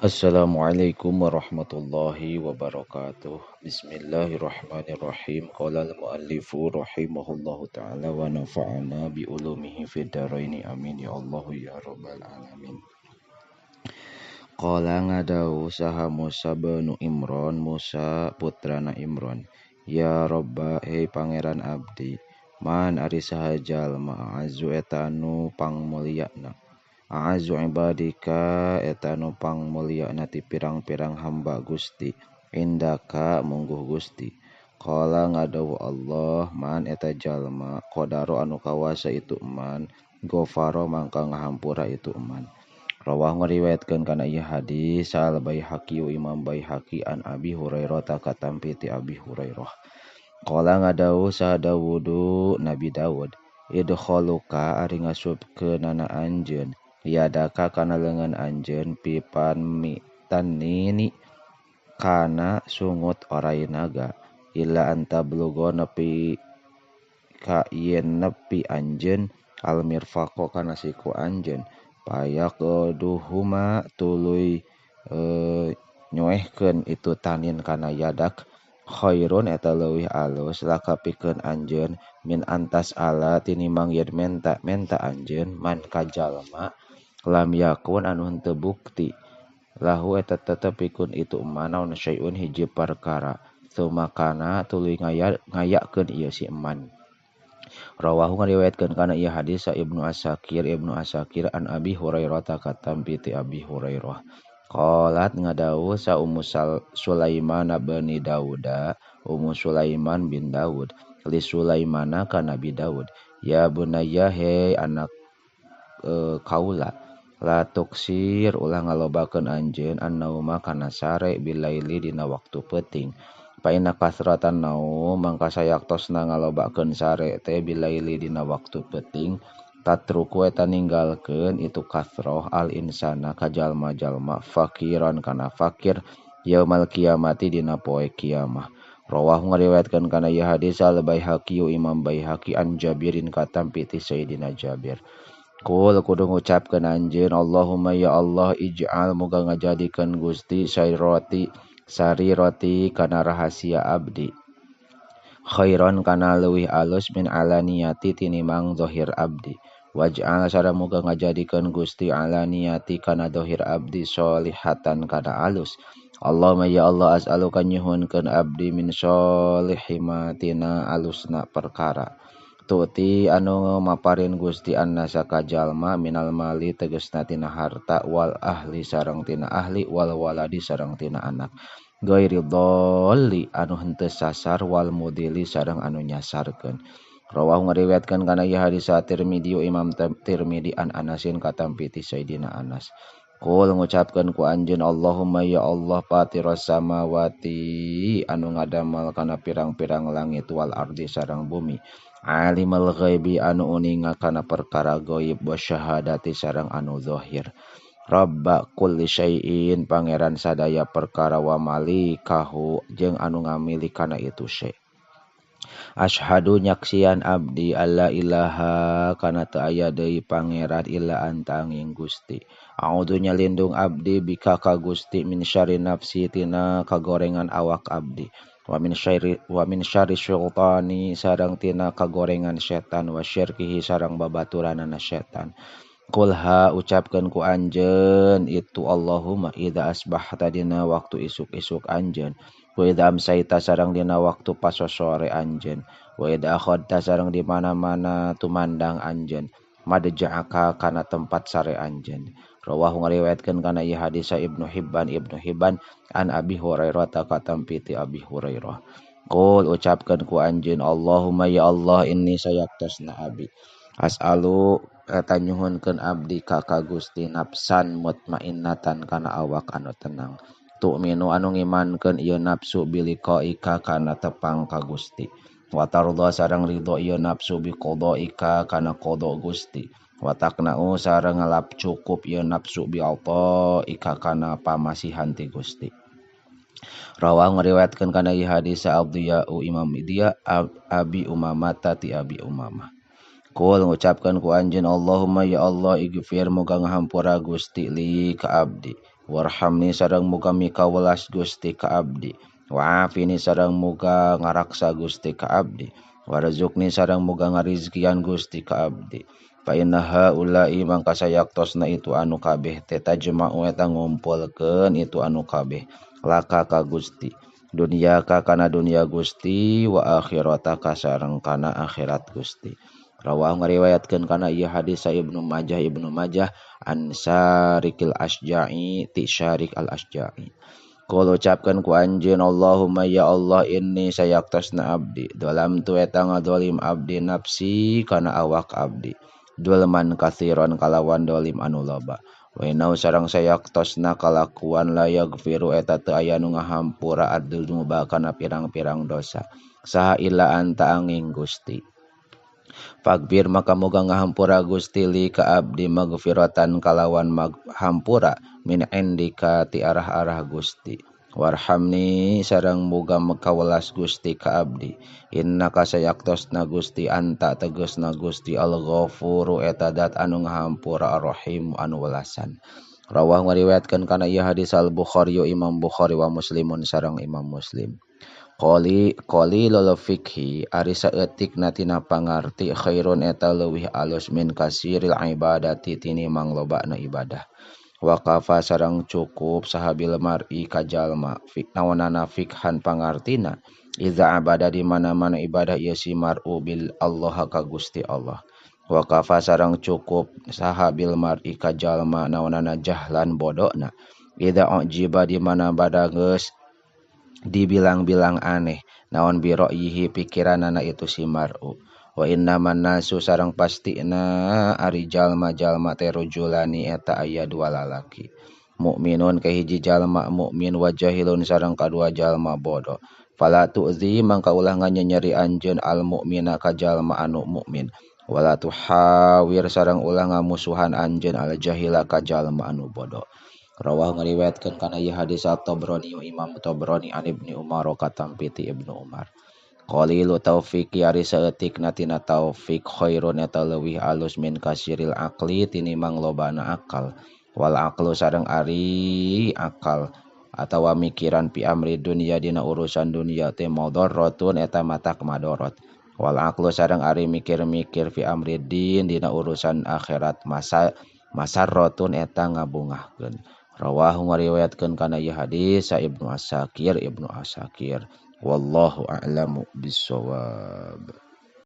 Assalamualaikum warahmatullahi wabarakatuh. Bismillahirrahmanirrahim. Qala al-muallifu rahimahullahu ta'ala wa nafa'ana bi ulumihi fid dharaini amin ya Allah ya rabbal alamin. Qala ngadawu saha Musa bin Imran, Musa putrana Imran. Ya Rabba, hei pangeran abdi, man ari saha jalma azu etanu pangmulyana. A'azu ibadika eta nu pangmulyana ti pirang-pirang hamba Gusti indaka mungguh Gusti. Qala ngadawu Allah man eta jalma qadaro anu kawasa itu man gofaro mangka ngahampura itu man. Rawah ngariwayatkeun kana ieu hadis al Baihaqi Imam Baihaqi an Abi Hurairah katampi ti Abi Hurairah. Qala ngadawu sa Dawudu Nabi Dawud idkhaluka ari ngasupkeunana anjeun yadaka kana leungeun anjeun pipan tanini kana sungut orai naga illa anta blugo nepi ka yen nepi anjeun al mirfaqo kana siku anjeun payak duhuma tuluy nyoehkeun itu tanin kana yadak khairun eta leuwih alus laka pikeun anjeun min antas ala tinimbang yen menta anjeun man ka jalma lam yakun anu henteu bukti lahu eta tetepikeun itu eman naon syai'un hiji perkara sumakana tuluy ngayakeun ieu si eman. Rawahu ngariwayatkeun kana ieu hadis sa Ibnu Asakir an Abi Hurairah katampi ti Abi Hurairah. Qalat ngadawu sa Sulaiman bin Dauda, Sulaiman bin Daud, li Sulaimana ka Nabi Daud. Ya bunayya he anak kaula, la tuksir ulah ngalobakeun anjeun annauma kana sare bilaili dina waktu peuting. Paina kasratan naum mangka sayaktosna ngalobakeun sare teh bilaili dina waktu peuting tatruku eta ninggalkeun itu kasroh al insana ka jalma-jalma fakiran kana fakir yaumal kiamati dina poe kiamah. Rawahu ngariwayatkeun kana ieu hadis al Baihaqi Imam Baihaqi an Jabirin katampi ti Sayyidina Jabir. Kul kudu ngucapkeun anjeun Allahumma ya Allah ij'al muga ngajadikeun Gusti sariroti kana rahasia abdi khairon kana leuwih alus min alaniyati tinimbang zahir abdi waj'al sareng muga ngajadikeun Gusti alaniyati kana zahir abdi sholihatan kana alus. Allahumma ya Allah as'aluka nyuhunkeun abdi min sholihimatina alusna perkara tuti anu maparin Gusti annasa ka jalma minal mali tegasna tina harta wal ahli sareng tina ahli wal waladi sareng tina anak ghairi dhalli anu henteu sasar wal mudili sareng anu nyasarkeun. Rawahu ngariwayatkeun kana ieu hadis Tirmidzi Imam Tirmidzi an Anasin katampi ti Sayyidina Anas. Qul ngucapkeun ku anjeun Allahumma ya Allah patiros samawati anu ngadamel kana pirang-pirang langit wal ardi sareng bumi alimul ghaibi anu uninga kana perkara ghaib wa syahadati sareng anu zahir. Rabba kulli syai'in pangeran sadaya perkara wa malikahu jeung anu ngamili kana itu syai'. Asyhadu nyaksian abdi alla ilaha kana teu aya deui pangeran illa anta angin Gusti. A'udzu nyalindung abdi bika ka Gusti min syarri nafsi tina kagorengan awak abdi. Wa min syarri syaitani sareng tina kagorengan setan wa syirkihi sareng babaturanana setan. Kulha ucapkeun ku anjeun itu Allahumma idza asbahta dina waktu isuk-isuk anjeun wa idza amsaita sareng dina waktu pasosore anjeun wa idza akhadta sareng di mana-mana tumandang anjeun madja'aka kana tempat sare anjeun. Rawahu ngariwayatkeun kana ieu hadis Ibnu Hibban an Abi Hurairah katampi ti Abi Hurairah. Qul ucapkeun ku anjeun Allahumma ya Allah inni sayaktosna abi as'alu eta nyuhunkeun abdi ka Gusti nafsan mutmainnatan kana awak anu tenang tu'minu anu ngimankeun ieu nafsu biliqaika kana tepang ka Gusti wa tardha sareng ridho ieu nafsu biqadaika kana qada Gusti wa taqna'u sareng ngalap cukup ieu nafsu bi'ataika kana pamasihan ti Gusti. Rawahu ngariwayatkeun kana ieu hadis Abdiyau Imam Dia Abi Umamah ti Abi Umamah. Qul ngucapkeun ku anjeun Allahumma ya Allah ighfir muga ngahampura Gusti li ka abdi warhamni sareng muga mikawelas Gusti ka abdi wa'afini sareng muga ngaraksa Gusti ka abdi warzuqni sareng muga ngarizkian Gusti ka abdi fa inna haula'i mangka sayaktosna itu anu kabeh teh tajma'u eta ngumpulkeun itu anu kabeh laka ka Gusti dunia ka kana dunia Gusti wa akhirataka sareng kana akhirat Gusti. Rawah ngariwayatkeun kana ieu hadis sa Ibnu Majah an Syarikil Asja'i ti Syarik al Asja'i. Qul ucapkeun ku anjeun Allahumma ya Allah inni sayaktosna abdi dalam tu eta ngadolim abdi nafsi kana awak abdi dulman katsiron kalawan dolim anu loba wa inau sareng sayaktosna kalakuan la yaghfiru eta teu aya nu ngahampura ad-dzunuba kana pirang-pirang dosa saha illa anta angin Gusti. Fagbir maka moga ngahampura Gusti li ka abdi magfiratan kalawan hampura min indika ti arah-arah Gusti. Warhamni sareng moga makawelas Gusti ka abdi. Innaka sayaktosna Gusti anta tegasna Gusti Al-Ghafuru eta dat anu ngahampura Ar-Rahim anu welasan. Rawah ngariwayatkeun kana ieu hadis Al-Bukhari Imam Bukhari wa Muslimun sareng Imam Muslim. Qoli lolo fikhi ari saeutik na tina pangarti khairun eta leuwih alus min kasiril ibadati tinimang lobana ibadah wa kafa sareng cukup sahabil mar'i ka jalma naonana fikhan pangartina iza abada di mana-mana ibadah ieu si mar'u bil Allah ka Gusti Allah wa kafa sareng cukup sahabil mar'i ka jalma naonana jahlan bodona ida ujiba di mana bada geus dibilang-bilang aneh naon biro yihi pikiranana itu si mar'u wa innaman nasu sareng pastina ari jalma-jalma teh rujulani eta aya dua lalaki mukminun kahiji jalma mukmin wa jahilun sareng kadua jalma bodoh fala tu'zi mangka ulah nganyeri anjeun al mukmina ka jalma anu mukmin wala tuhawir sareng ulah ngamusuhan anjeun al jahila ka jalma anu bodoh. Rawah ngariwayatkeun kana ieu hadis At-Tabrani Imam Tabrani an Ibnu Umar katampi ti Ibnu Umar. Qalilu taufiqi ari saeutikna tina taufik khairun eta leuwih alus min kasiril aqli tinimang lobana akal. Wal aqlu sareng ari akal atawa mikiran pi amri dunya dina urusan dunia teh madharatun eta matak madorot. Wal aqlu sareng ari mikir-mikir fi amri din dina urusan akhirat masarratun eta ngabungahkeun. Rawahu ngariwayatkeun kana ieu hadis sa Ibnu Asakir wallahu a'lamu bissawab.